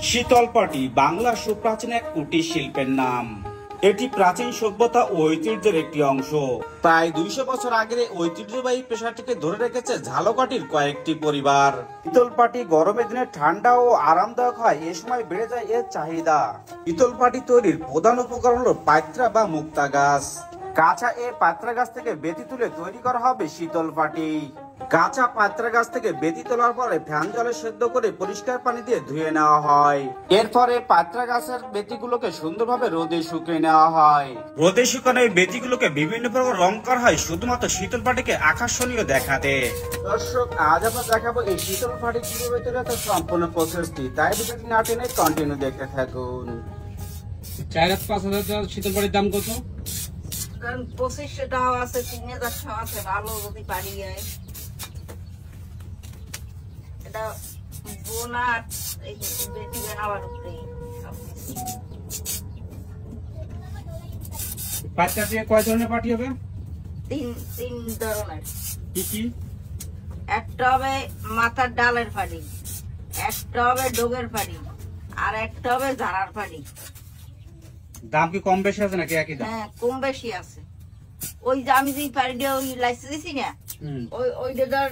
শীতলপাটি বাংলার সুপ্রাচীন এক কুটির শিল্পের নাম। এটি প্রাচীন সভ্যতা ও ঐতিহ্যের একটি অংশ। প্রায় 200 বছর আগের ঐতিহ্যবাহী পেশাটিকে ধরে রেখেছে ঝালকাঠির কয়েকটি পরিবার। শীতলপাটি গরমের দিনে ঠান্ডা ও আরামদায়ক হয়, এ সময় বেড়ে যায় এর চাহিদা। শীতলপাটি তৈরির প্রধান উপকরণ হলো পাইত্রা বা মুক্তা গাছ। কাঁচা এ পাত্রা গাছ থেকে বেতি তুলে তৈরি করা হবে শীতলপাটি। কাঁচা পাত্রা গাছ থেকে বেতি তোলার পরে ফ্যান জলে সেদ্ধ করে পরিষ্কার পানি দিয়ে ধুয়ে নেওয়া হয়। এরপরে পাত্রা গাছের বেতিগুলোকে সুন্দরভাবে রোদে শুকিয়ে নেওয়া হয়। রোদে শুকানো এই বেতিগুলোকে বিভিন্ন প্রকার রং করা হয় শুধুমাত্র শীতলপাটিকে আকর্ষণীয় দেখাতে। দর্শক, আজ আমরা দেখাবো এই শীতলপাটি কিভাবে তৈরি হয় সম্পূর্ণ প্রসেসটি, তাই ভিডিওটি না টেনে কন্টিনিউ দেখতে থাকুন। 4-5 হাজার শীতলপাটির দাম কত? 2500 টাকা আছে, 3000 টাকা আছে, ভালো যদি পারি যায়। এটা বোনাট এই বেটি বানাবার উপরে। পাঁচটা দিয়ে কয় ধরনের পাটি হবে? তিন ধরনের। কি কি? একটা হবে মাথার ডালের পাটি, একটা হবে ডোগের পাটি, আর একটা হবে ঝাড়ার পাটি। দাম কি কম বেশি আছে নাকি একই দাম? হ্যাঁ, কম বেশি আছে। ওই যে আমি যে পাটিটা ওই লাইসে দিছি না, ওইটা ধর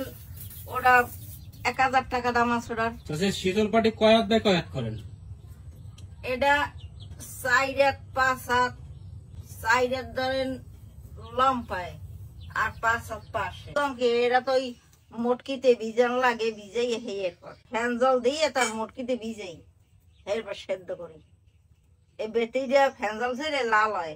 ওটা 1000 টাকা দাম আছে ওটার। শীতলপাটি কয় হাত বাই কয় হাত করেন? এটা 4 হাত 5 হাত, 4 হাত ধরেন লম্বায় আর 5 হাত পাশে। এটা তো ওই মটকিতে ভিজান লাগে, ভিজাই এরপর ফ্যান জল দিয়ে তার মটকিতে ভিজাই এরপর সেদ্ধ করি। এই বেটিটা ফ্যান জল ছেড়ে লাল হয়।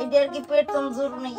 এটা আর কি পেট কমজোর নেই।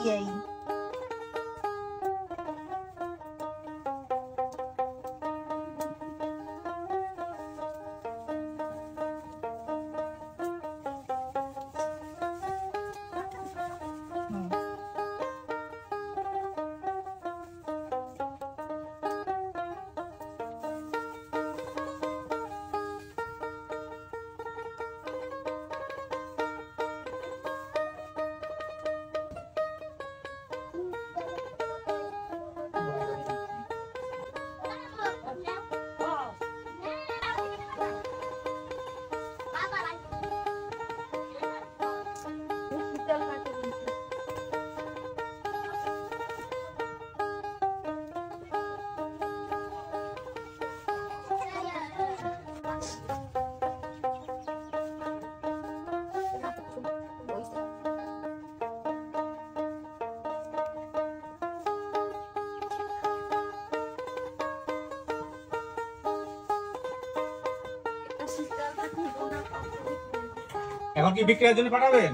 এখন কি বিক্রয়ের জন্য পাঠাবেন?